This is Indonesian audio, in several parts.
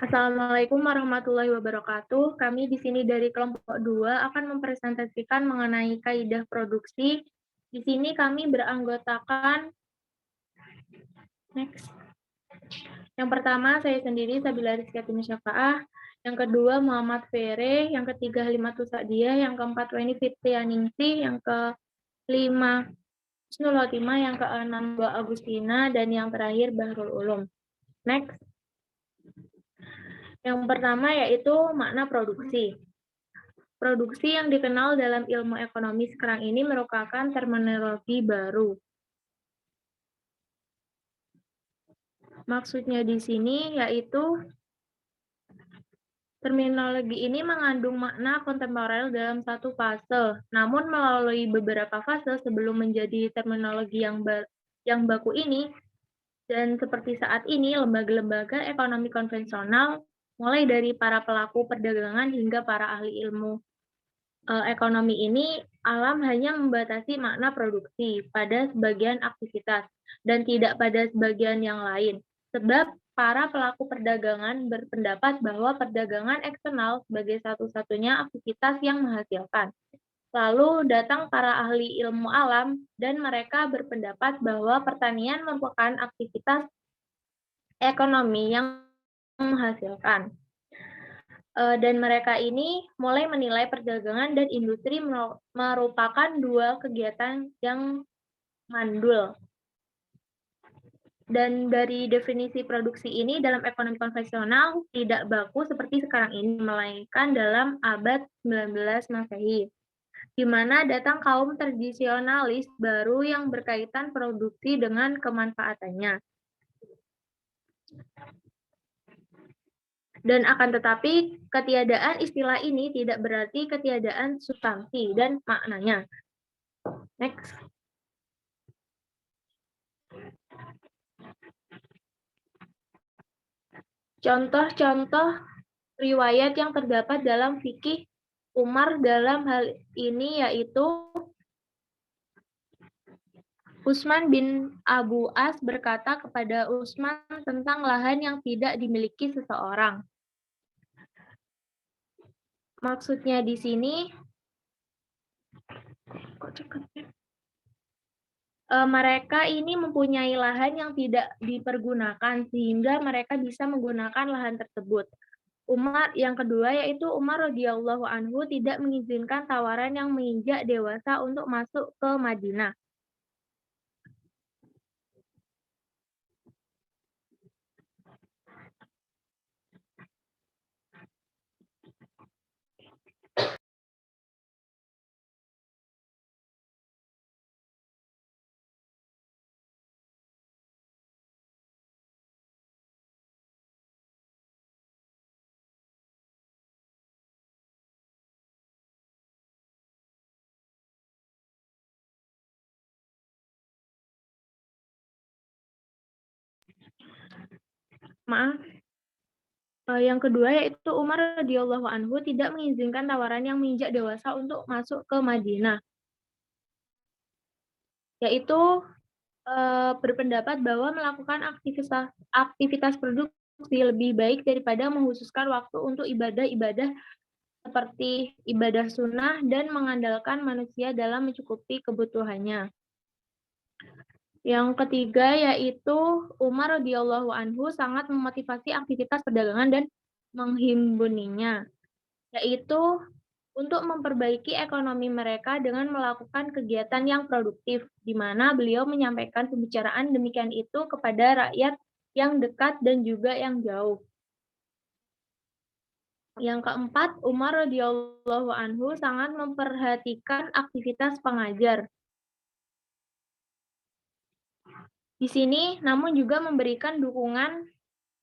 Assalamualaikum warahmatullahi wabarakatuh. Kami di sini dari kelompok 2 akan mempresentasikan mengenai kaidah produksi. Di sini kami beranggotakan next. Yang pertama saya sendiri Sabila Rizky Syafaah, yang kedua Muhammad Fere, yang ketiga Halimatus Sa'diyah, yang keempat Weni Fitrianingsih, yang kelima Husnul Khotimah, yang keenam Mbak Agustina, dan yang terakhir Bahrul Ulum. Next. Yang pertama yaitu makna produksi. Produksi yang dikenal dalam ilmu ekonomi sekarang ini merupakan terminologi baru. Maksudnya di sini yaitu terminologi ini mengandung makna kontemporer dalam satu fase, namun melalui beberapa fase sebelum menjadi terminologi yang baku ini, dan seperti saat ini, lembaga-lembaga ekonomi konvensional, mulai dari para pelaku perdagangan hingga para ahli ilmu ekonomi ini, alam hanya membatasi makna produksi pada sebagian aktivitas dan tidak pada sebagian yang lain. Sebab para pelaku perdagangan berpendapat bahwa perdagangan eksternal sebagai satu-satunya aktivitas yang menghasilkan. Lalu datang para ahli ilmu alam dan mereka berpendapat bahwa pertanian merupakan aktivitas ekonomi yang menghasilkan. Dan mereka ini mulai menilai perdagangan dan industri merupakan dua kegiatan yang mandul. Dan dari definisi produksi ini dalam ekonomi konvensional tidak baku seperti sekarang ini, melainkan dalam abad 19 Masehi, di mana datang kaum tradisionalis baru yang berkaitan produksi dengan kemanfaatannya. Dan akan tetapi ketiadaan istilah ini tidak berarti ketiadaan substansi dan maknanya. Next. Contoh-contoh riwayat yang terdapat dalam fikih Umar dalam hal ini yaitu Utsman bin Abu As berkata kepada Utsman tentang lahan yang tidak dimiliki seseorang. Maksudnya di sini mereka ini mempunyai lahan yang tidak dipergunakan sehingga mereka bisa menggunakan lahan tersebut. Yang kedua yaitu Umar radhiyallahu anhu tidak mengizinkan tawaran yang menginjak dewasa untuk masuk ke Madinah. Yang kedua yaitu Umar radhiyallahu anhu tidak mengizinkan tawaran yang menginjak dewasa untuk masuk ke Madinah. Yaitu berpendapat bahwa melakukan aktivitas produksi lebih baik daripada menghususkan waktu untuk ibadah-ibadah seperti ibadah sunnah dan mengandalkan manusia dalam mencukupi kebutuhannya. Yang ketiga yaitu Umar radhiyallahu anhu sangat memotivasi aktivitas perdagangan dan menghimpuninya, yaitu untuk memperbaiki ekonomi mereka dengan melakukan kegiatan yang produktif, di mana beliau menyampaikan pembicaraan demikian itu kepada rakyat yang dekat dan juga yang jauh. Yang keempat, Umar radhiyallahu anhu sangat memperhatikan aktivitas pengajar. Di sini, namun juga memberikan dukungan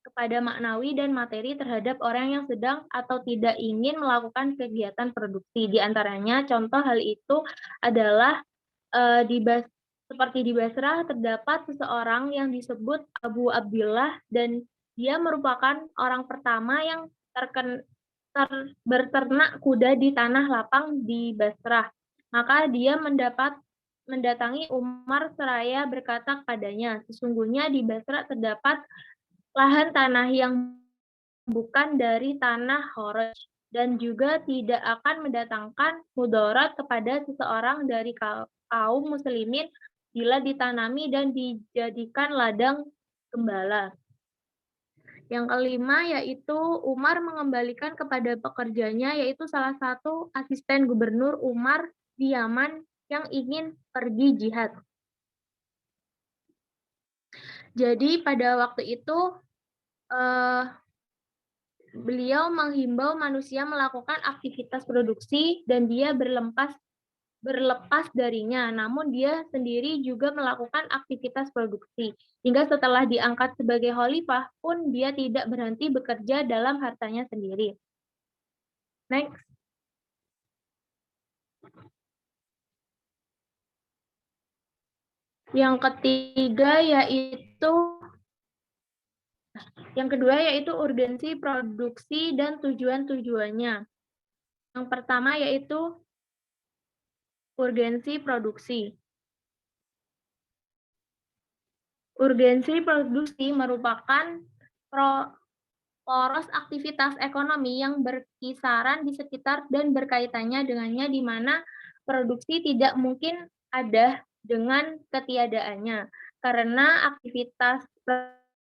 kepada maknawi dan materi terhadap orang yang sedang atau tidak ingin melakukan kegiatan produksi. Di antaranya, contoh hal itu adalah seperti di Basrah terdapat seseorang yang disebut Abu Abdillah dan dia merupakan orang pertama yang berternak kuda di tanah lapang di Basrah. Maka dia mendatangi Umar seraya berkata kepadanya, sesungguhnya di Basrah terdapat lahan tanah yang bukan dari tanah kharaj dan juga tidak akan mendatangkan mudarat kepada seseorang dari kaum muslimin bila ditanami dan dijadikan ladang gembala. Yang kelima yaitu Umar mengembalikan kepada pekerjanya yaitu salah satu asisten gubernur Umar di Yaman yang ingin pergi jihad. Jadi pada waktu itu beliau menghimbau manusia melakukan aktivitas produksi dan dia berlepas darinya, namun dia sendiri juga melakukan aktivitas produksi. Hingga setelah diangkat sebagai khalifah pun dia tidak berhenti bekerja dalam hartanya sendiri. Next. Yang kedua yaitu urgensi produksi dan tujuan-tujuannya. Yang pertama yaitu urgensi produksi. Urgensi produksi merupakan poros aktivitas ekonomi yang berkisaran di sekitar dan berkaitannya dengannya di mana produksi tidak mungkin ada dengan ketiadaannya. Karena aktivitas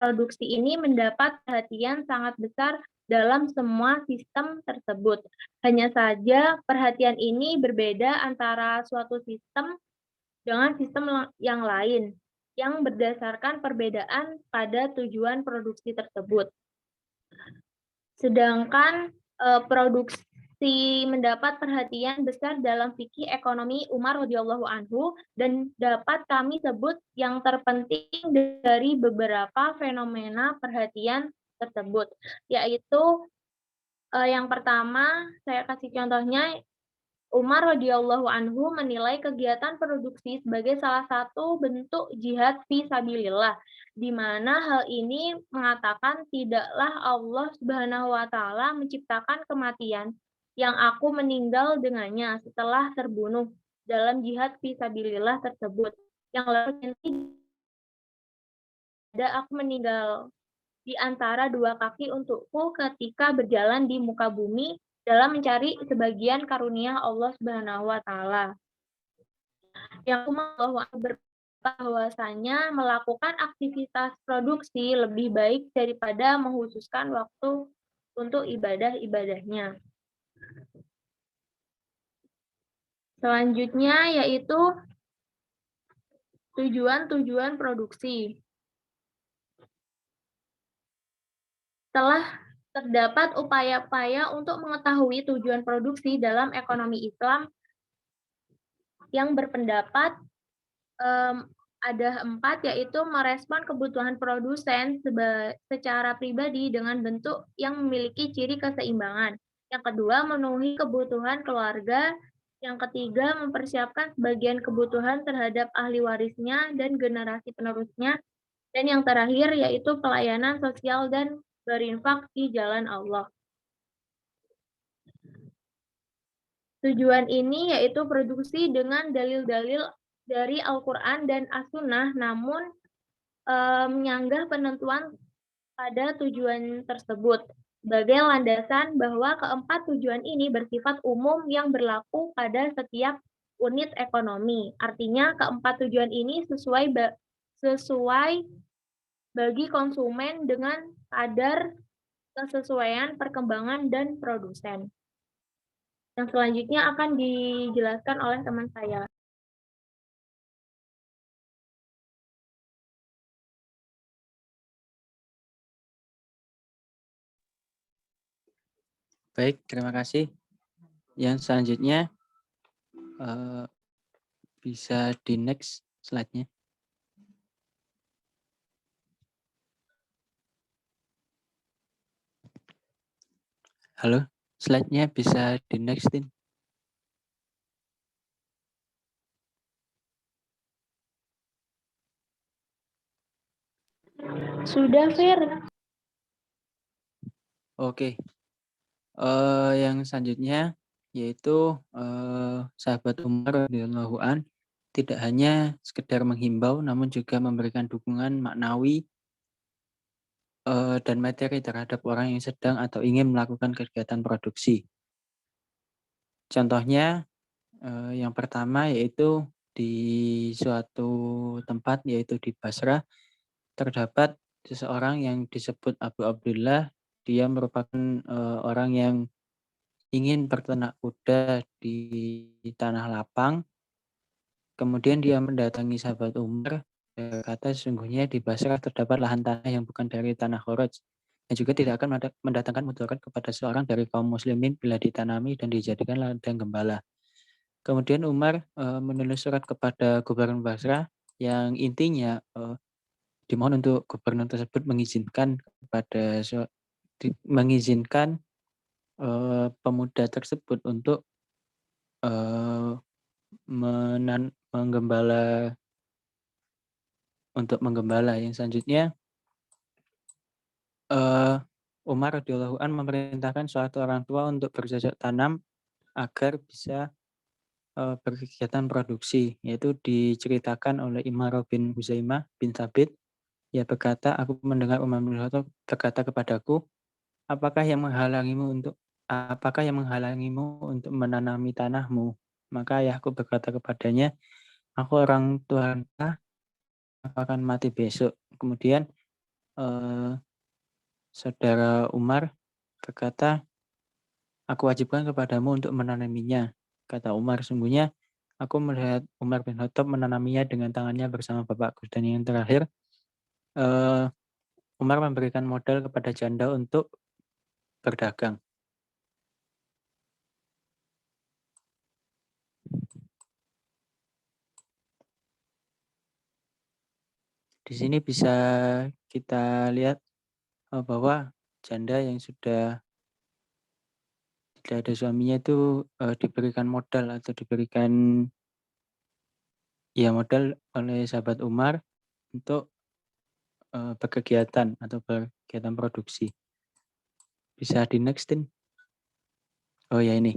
produksi ini mendapat perhatian sangat besar dalam semua sistem tersebut. Hanya saja perhatian ini berbeda antara suatu sistem dengan sistem yang lain yang berdasarkan perbedaan pada tujuan produksi tersebut. Sedangkan produksi mendapat perhatian besar dalam fikih ekonomi Umar radhiyallahu anhu dan dapat kami sebut yang terpenting dari beberapa fenomena perhatian tersebut, yaitu yang pertama saya kasih contohnya. Umar radhiyallahu anhu menilai kegiatan produksi sebagai salah satu bentuk jihad fi sabilillah, di mana hal ini mengatakan tidaklah Allah Subhanahu wa taala menciptakan kematian yang aku meninggal dengannya setelah terbunuh dalam jihad fi sabilillah tersebut. Yang lain tidak aku meninggal di antara dua kaki untukku ketika berjalan di muka bumi dalam mencari sebagian karunia Allah Subhanahu wa taala. Yang bahwasanya melakukan aktivitas produksi lebih baik daripada menghususkan waktu untuk ibadah-ibadahnya. Selanjutnya yaitu tujuan-tujuan produksi. Telah terdapat upaya-upaya untuk mengetahui tujuan produksi dalam ekonomi Islam yang berpendapat ada 4, yaitu merespon kebutuhan produsen secara pribadi dengan bentuk yang memiliki ciri keseimbangan. Yang kedua, memenuhi kebutuhan keluarga. Yang ketiga, mempersiapkan sebagian kebutuhan terhadap ahli warisnya dan generasi penerusnya. Dan yang terakhir, yaitu pelayanan sosial dan berinfak di jalan Allah. Tujuan ini yaitu produksi dengan dalil-dalil dari Al-Quran dan As-Sunnah, namun menyanggah penentuan pada tujuan tersebut sebagai landasan bahwa keempat tujuan ini bersifat umum yang berlaku pada setiap unit ekonomi. Artinya keempat tujuan ini sesuai bagi konsumen dengan kadar kesesuaian perkembangan dan produsen. Yang selanjutnya akan dijelaskan oleh teman saya. Baik, terima kasih. Yang selanjutnya bisa di next slide-nya. Halo, slide-nya bisa di next-in. Sudah, Fir. Oke. Yang selanjutnya yaitu sahabat Umar radhiyallahu an tidak hanya sekedar menghimbau namun juga memberikan dukungan maknawi dan materi terhadap orang yang sedang atau ingin melakukan kegiatan produksi. Contohnya, yang pertama yaitu di suatu tempat, yaitu di Basrah, terdapat seseorang yang disebut Abu Abdullah. Dia merupakan orang yang ingin berternak kuda di tanah lapang. Kemudian dia mendatangi sahabat Umar, berkata sesungguhnya di Basrah terdapat lahan tanah yang bukan dari tanah Kharaj, dan juga tidak akan mendatangkan mudarat kepada seorang dari kaum muslimin bila ditanami dan dijadikan ladang gembala. Kemudian Umar menulis surat kepada gubernur Basrah yang intinya dimohon untuk gubernur tersebut mengizinkan kepada mengizinkan pemuda tersebut untuk menggembala Yang selanjutnya Umar radhiyallahu an memerintahkan suatu orang tua untuk bercocok tanam agar bisa berkegiatan produksi, yaitu diceritakan oleh Imran bin Huzaimah bin Thabit. Ia berkata, aku mendengar Umar bin Khattab berkata kepadaku, apakah yang menghalangimu untuk menanami tanahmu? Maka ayahku berkata kepadanya, aku orang Tuhan, aku akan mati besok. Kemudian saudara Umar berkata, aku wajibkan kepadamu untuk menanaminya. Kata Umar, sungguhnya aku melihat Umar bin Khattab menanaminya dengan tangannya bersama bapakku. Dan yang terakhir, Umar memberikan modal kepada janda untuk berdagang. Di sini bisa kita lihat bahwa janda yang sudah tidak ada suaminya itu diberikan modal atau diberikan modal oleh sahabat Umar untuk berkegiatan atau berkegiatan produksi. Bisa di nextin. Oh ya ini.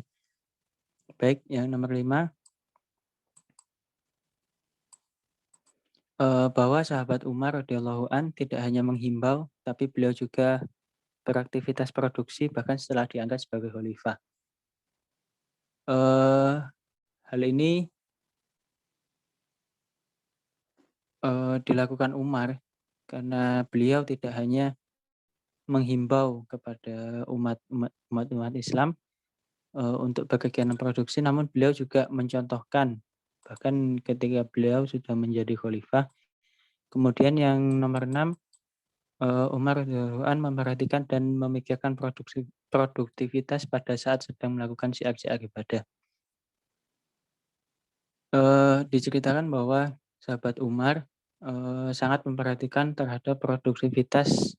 Baik, yang nomor 5. Bahwa sahabat Umar radhiyallahu an tidak hanya menghimbau, tapi beliau juga beraktivitas produksi bahkan setelah diangkat sebagai khalifah. Hal ini dilakukan Umar karena beliau tidak hanya menghimbau kepada umat Islam untuk berkegiatan produksi, namun beliau juga mencontohkan bahkan ketika beliau sudah menjadi khalifah. Kemudian yang nomor 6, Umar radhiyallahu an memperhatikan dan memikirkan produktivitas pada saat sedang melakukan syiar-syiar ibadah. Diceritakan bahwa sahabat Umar sangat memperhatikan terhadap produktivitas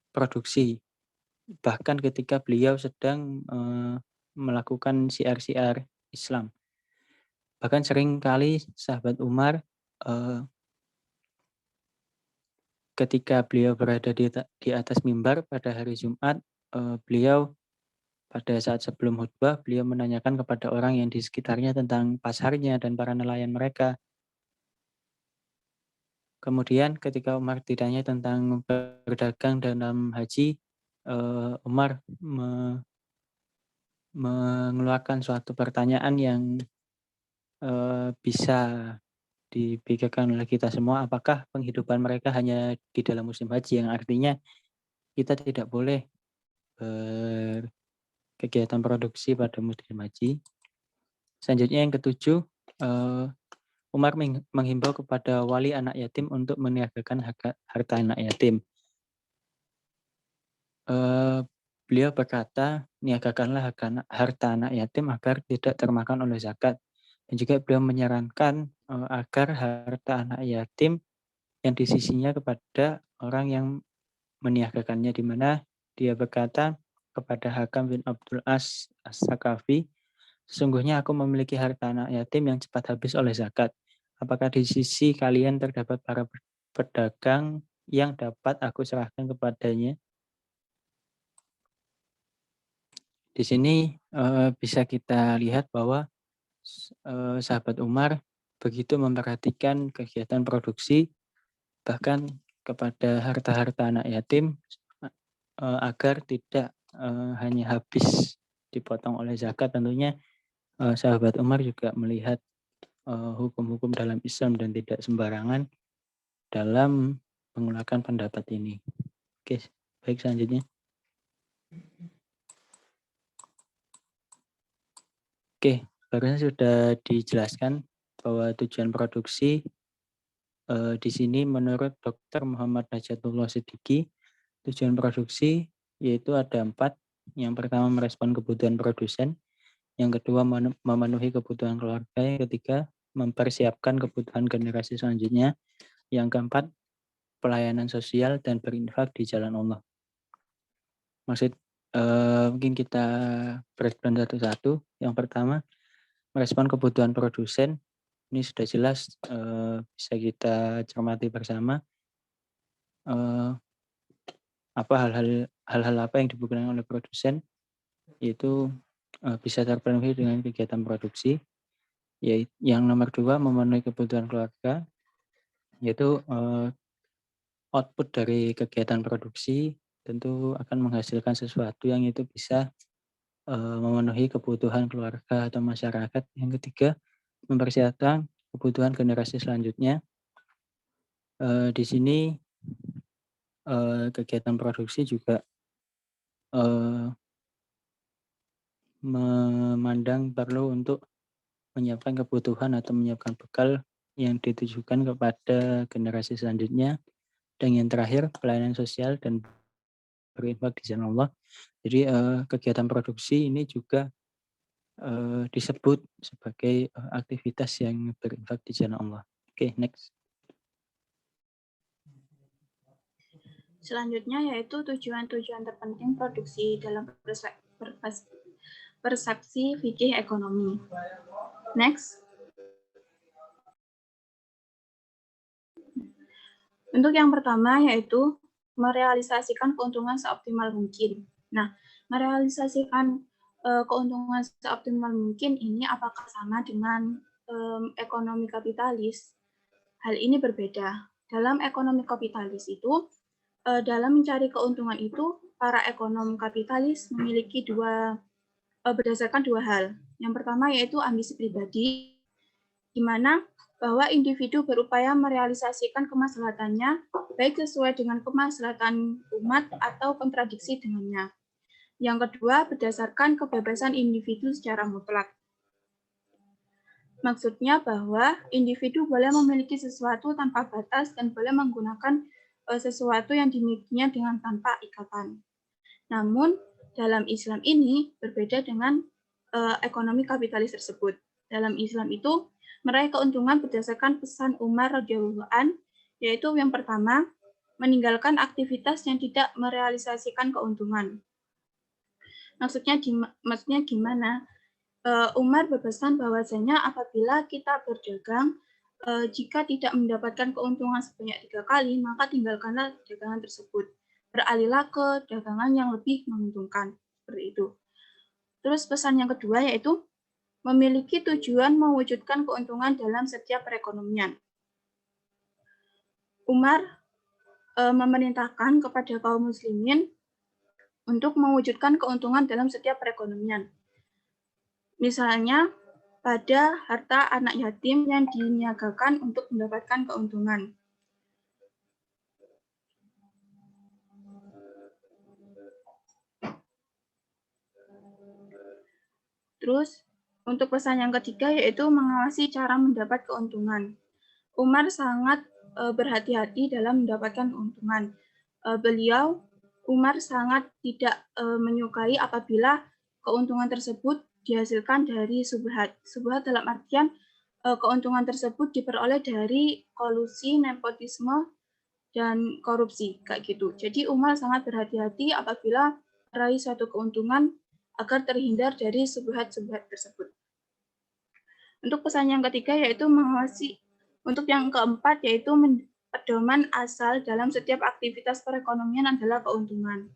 produksi. Bahkan ketika beliau sedang melakukan syiar-syiar Islam. Bahkan sering kali sahabat Umar ketika beliau berada di atas mimbar pada hari Jumat, beliau pada saat sebelum khutbah, beliau menanyakan kepada orang yang di sekitarnya tentang pasarnya dan para nelayan mereka. Kemudian ketika Umar ditanya tentang berdagang dalam haji, Umar mengeluarkan suatu pertanyaan yang bisa dipikirkan oleh kita semua, apakah penghidupan mereka hanya di dalam musim haji, yang artinya kita tidak boleh berkegiatan produksi pada musim haji. Selanjutnya yang ketujuh, Umar menghimbau kepada wali anak yatim untuk meniagakan harta anak yatim. Beliau berkata, niagakanlah harta anak yatim agar tidak termakan oleh zakat. Dan juga beliau menyarankan agar harta anak yatim yang di sisinya kepada orang yang meniagakannya, di mana dia berkata kepada Hakam bin Abdul As-Sakafi, sesungguhnya aku memiliki harta anak yatim yang cepat habis oleh zakat. Apakah di sisi kalian terdapat para pedagang yang dapat aku serahkan kepadanya? Di sini bisa kita lihat bahwa sahabat Umar begitu memperhatikan kegiatan produksi, bahkan kepada harta-harta anak yatim agar tidak hanya habis dipotong oleh zakat. Tentunya sahabat Umar juga melihat hukum-hukum dalam Islam dan tidak sembarangan dalam menggunakan pendapat ini. Oke, baik selanjutnya. Oke, barusan sudah dijelaskan bahwa tujuan produksi di sini menurut Dr. Muhammad Najatullah Siddiqi, tujuan produksi yaitu ada 4. Yang pertama merespon kebutuhan produsen, yang kedua memenuhi kebutuhan keluarga, yang ketiga mempersiapkan kebutuhan generasi selanjutnya, yang keempat pelayanan sosial dan berinfak di jalan Allah. Maksud mungkin kita breakdown satu-satu. Yang pertama merespon kebutuhan produsen. Ini sudah jelas bisa kita cermati bersama apa hal-hal apa yang dibutuhkan oleh produsen, yaitu bisa terpenuhi dengan kegiatan produksi. Yaitu yang nomor 2 memenuhi kebutuhan keluarga, yaitu output dari kegiatan produksi tentu akan menghasilkan sesuatu yang itu bisa memenuhi kebutuhan keluarga atau masyarakat. Yang ketiga mempersiapkan kebutuhan generasi selanjutnya. Di sini kegiatan produksi juga memandang perlu untuk menyiapkan kebutuhan atau menyiapkan bekal yang ditujukan kepada generasi selanjutnya. Dan yang terakhir pelayanan sosial dan berinfak di jalan Allah. Jadi kegiatan produksi ini juga disebut sebagai aktivitas yang berinfak di jalan Allah. Oke, next. Selanjutnya yaitu tujuan-tujuan terpenting produksi dalam persepsi fikih ekonomi. Next. Untuk yang pertama yaitu merealisasikan keuntungan seoptimal mungkin. Nah, merealisasikan keuntungan seoptimal mungkin ini apakah sama dengan ekonomi kapitalis? Hal ini berbeda. Dalam ekonomi kapitalis itu, dalam mencari keuntungan itu, para ekonom kapitalis memiliki berdasarkan dua hal. Yang pertama yaitu ambisi pribadi, di mana bahwa individu berupaya merealisasikan kemaslahatannya, baik sesuai dengan kemaslahatan umat atau kontradiksi dengannya. Yang kedua, berdasarkan kebebasan individu secara mutlak. Maksudnya bahwa individu boleh memiliki sesuatu tanpa batas dan boleh menggunakan sesuatu yang dimilikinya dengan tanpa ikatan. Namun, dalam Islam ini berbeda dengan ekonomi kapitalis tersebut. Dalam Islam itu, meraih keuntungan berdasarkan pesan Umar radhiyallahu an, yaitu yang pertama, meninggalkan aktivitas yang tidak merealisasikan keuntungan. Maksudnya gimana? Umar berpesan bahwasanya apabila kita berdagang, jika tidak mendapatkan keuntungan sebanyak 3 kali, maka tinggalkanlah dagangan tersebut. Beralihlah ke dagangan yang lebih menguntungkan. Seperti itu. Terus pesan yang kedua yaitu memiliki tujuan mewujudkan keuntungan dalam setiap perekonomian. Umar memerintahkan kepada kaum muslimin untuk mewujudkan keuntungan dalam setiap perekonomian. Misalnya, pada harta anak yatim yang diniagakan untuk mendapatkan keuntungan. Terus, untuk pesan yang ketiga yaitu mengawasi cara mendapat keuntungan. Umar sangat berhati-hati dalam mendapatkan keuntungan. Umar sangat tidak menyukai apabila keuntungan tersebut dihasilkan dari subhat. Subhat dalam artian keuntungan tersebut diperoleh dari kolusi, nepotisme, dan korupsi, kayak gitu. Jadi Umar sangat berhati-hati apabila meraih suatu keuntungan agar terhindar dari subhat-subhat tersebut. Untuk pesan yang ketiga yaitu mengawasi. Untuk yang keempat yaitu pedoman asal dalam setiap aktivitas perekonomian adalah keuntungan.